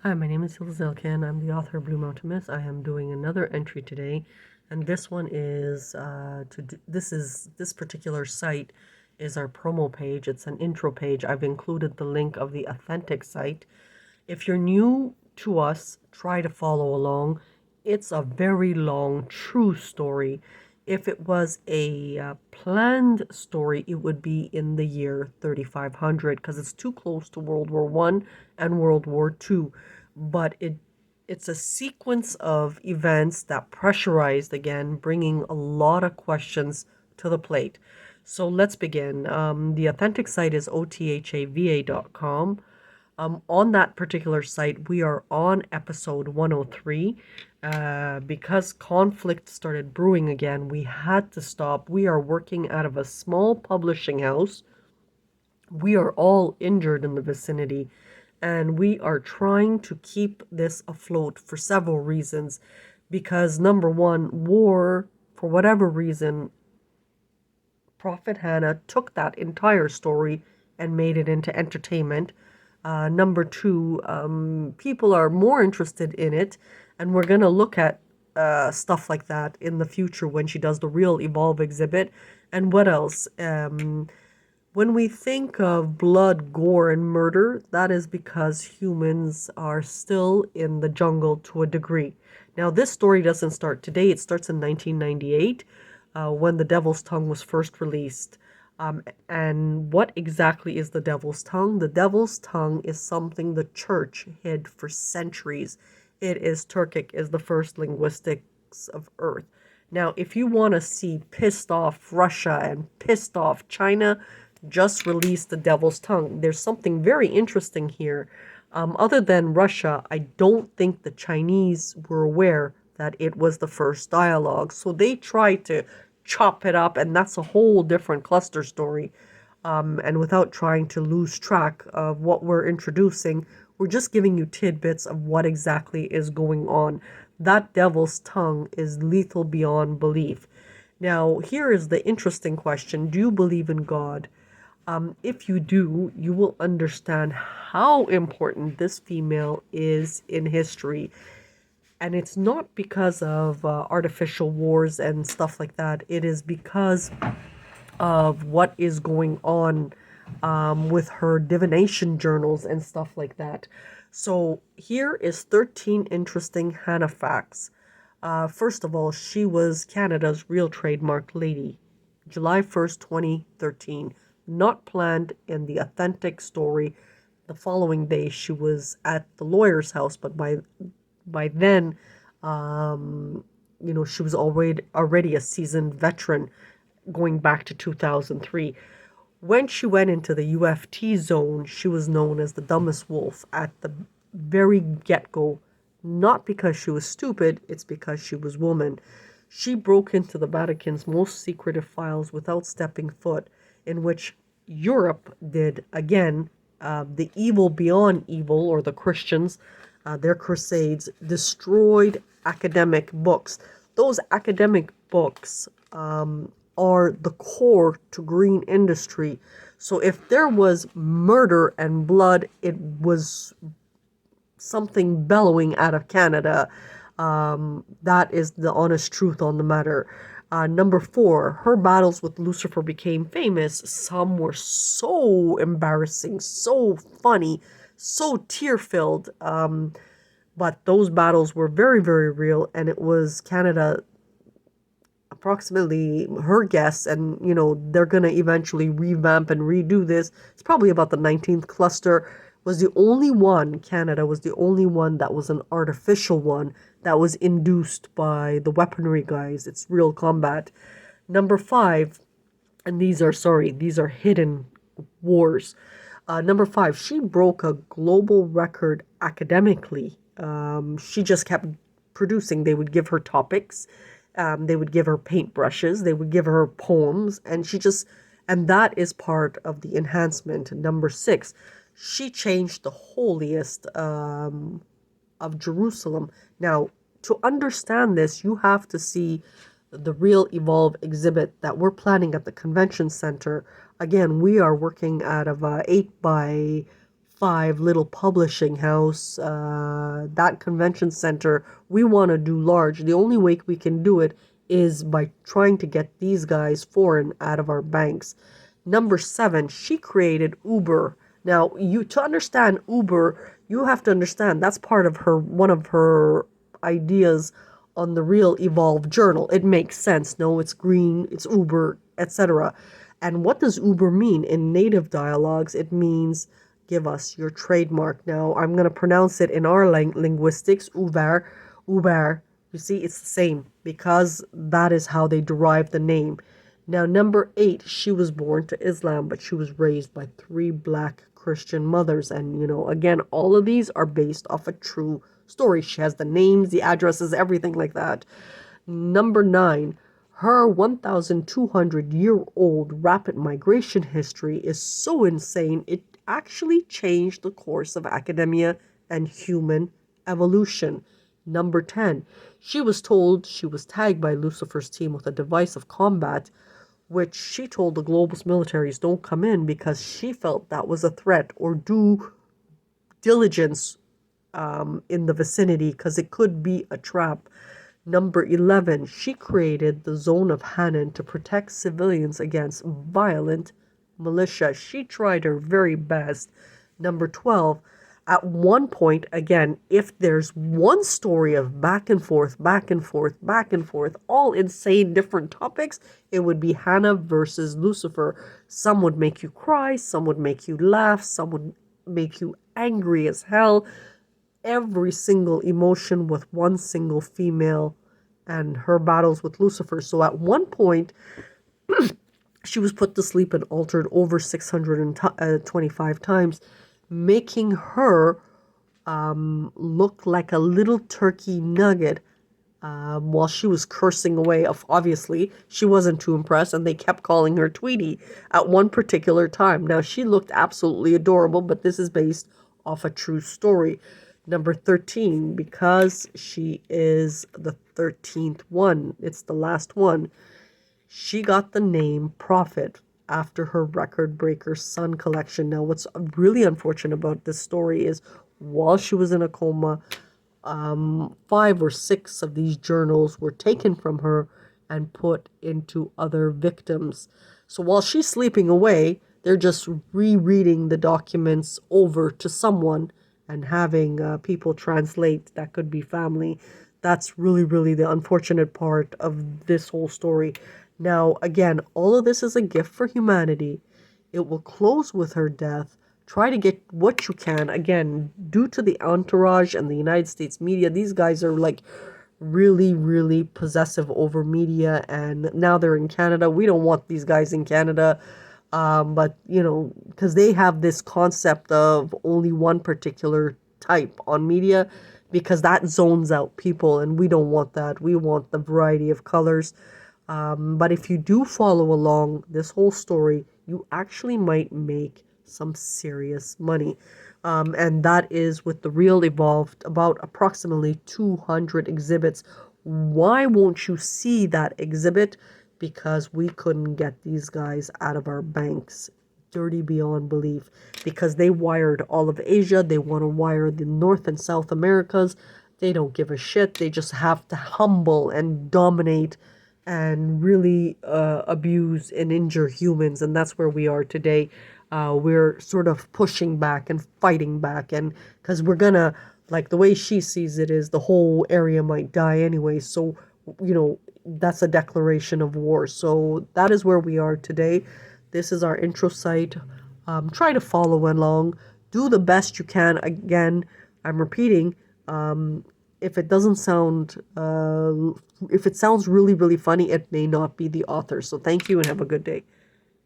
Hi, my name is Ilkin. I'm the author of Blue Mountain Mist. I am doing another entry today, and this one is this particular site is our promo page. It's an intro page. I've included the link of the authentic site. If you're new to us, try to follow along. It's a very long, true story. If it was a planned story, it would be in the year 3500 because it's too close to World War One and World War Two. But it's a sequence of events that pressurized again, bringing a lot of questions to the plate. So let's begin. The authentic site is othava.com. On that particular site, we are on episode 103. Because conflict started brewing again, we had to stop. We are working out of a small publishing house. We are all injured in the vicinity, and we are trying to keep this afloat for several reasons. Because, number one, war, for whatever reason, Prophet Hannah took that entire story and made it into entertainment. Number two, people are more interested in it, and we're going to look at stuff like that in the future when she does the real Evolve exhibit. And what else? When we think of blood, gore, and murder, that is because humans are still in the jungle to a degree. Now, this story doesn't start today, it starts in 1998 when The Devil's Tongue was first released. And what exactly is the devil's tongue? The devil's tongue is something the church hid for centuries. It is Turkic, is the first linguistics of Earth. Now, if you want to see pissed off Russia and pissed off China, just release the devil's tongue. There's something very interesting here. Other than Russia, I don't think the Chinese were aware that it was the first dialogue. So they tried to chop it up, and that's a whole different cluster story. And without trying to lose track of what we're introducing, we're just giving you tidbits of what exactly is going on. That devil's tongue is lethal beyond belief. Now, here is the interesting question. Do you believe in God? If you do, you will understand how important this female is in history. And it's not because of artificial wars and stuff like that. It is because of what is going on with her divination journals and stuff like that. So here is 13 interesting Hannah facts. First of all, she was Canada's real trademark lady. July 1st, 2013. Not planned in the authentic story. The following day, she was at the lawyer's house, but by then, she was already a seasoned veteran going back to 2003. When she went into the UFT zone, she was known as the dumbest wolf at the very get-go. Not because she was stupid, it's because she was woman. She broke into the Vatican's most secretive files without stepping foot, in which Europe did again. The evil beyond evil, or the Christians, their crusades, destroyed academic books. Those academic books are the core to green industry. So if there was murder and blood, it was something bellowing out of Canada. That is the honest truth on the matter. Number four, her battles with Lucifer became famous. Some were so embarrassing, so funny, so tear-filled. But those battles were very, very real, and it was Canada, approximately her guess, and they're going to eventually revamp and redo this. It's probably about the 19th cluster. Was the only one, Canada was the only one that was an artificial one that was induced by the weaponry guys. It's real combat. Number five, and these are hidden wars. Number five, she broke a global record academically. She just kept producing. They would give her topics. They would give her paintbrushes. They would give her poems. And that is part of the enhancement. Number six, she changed the holiest of Jerusalem. Now, to understand this, you have to see the real Evolve exhibit that we're planning at the convention center. Again, we are working out of a 8 by 5 little publishing house, that convention center, we want to do large. The only way we can do it is by trying to get these guys foreign out of our banks. Number 7, she created Uber. Now, you to understand Uber, you have to understand that's part of her one of her ideas on the Real Evolve Journal. It makes sense. No, it's green, it's Uber, etc. And what does Uber mean? In native dialogues, it means give us your trademark. Now, I'm going to pronounce it in our linguistics, Uber, Uber. You see, it's the same because that is how they derive the name. Now, number 8, she was born to Islam, but she was raised by 3 black Christian mothers. And, again, all of these are based off a true story. She has the names, the addresses, everything like that. Number 9, her 1,200-year-old rapid migration history is so insane, it actually changed the course of academia and human evolution. Number 10, she was told she was tagged by Lucifer's team with a device of combat, which she told the globalist militaries don't come in because she felt that was a threat, or do diligence in the vicinity because it could be a trap. Number 11, she created the Zone of Hanan to protect civilians against violent militia. She tried her very best. Number 12, at one point, again, if there's one story of back and forth, back and forth, back and forth, all insane different topics, it would be Hannah versus Lucifer. Some would make you cry, some would make you laugh, some would make you angry as hell. Every single emotion with one single female and her battles with Lucifer. So at one point, she was put to sleep and altered over 625 times, making her look like a little turkey nugget while she was cursing away. Obviously, she wasn't too impressed, and they kept calling her Tweety at one particular time. Now, she looked absolutely adorable, but this is based off a true story. Number 13, because she is the 13th one, it's the last one, she got the name Prophet after her record breaker Sun collection. Now, what's really unfortunate about this story is while she was in a coma, 5 or 6 of these journals were taken from her and put into other victims. So while she's sleeping away, they're just rereading the documents over to someone and having people translate. That could be family. That's really, really the unfortunate part of this whole story. Now, again, all of this is a gift for humanity. It will close with her death. Try to get what you can. Again, due to the entourage and the United States media, these guys are like really, really possessive over media. And now they're in Canada. We don't want these guys in Canada. But, because they have this concept of only one particular type on media, because that zones out people, and we don't want that. We want the variety of colors. But if you do follow along this whole story, you actually might make some serious money. And that is with the Real Evolved, about approximately 200 exhibits. Why won't you see that exhibit? Because we couldn't get these guys out of our banks. Dirty beyond belief. Because they wired all of Asia. They want to wire the North and South Americas. They don't give a shit. They just have to humble and dominate and really abuse and injure humans. And that's where we are today. We're sort of pushing back and fighting back. And because we're going to, like the way she sees it is the whole area might die anyway. So, that's a declaration of war. So that is where we are today. This is our intro site. Try to follow along. Do the best you can. Again, I'm repeating, if it doesn't sound, if it sounds really, really funny, it may not be the author. So thank you and have a good day.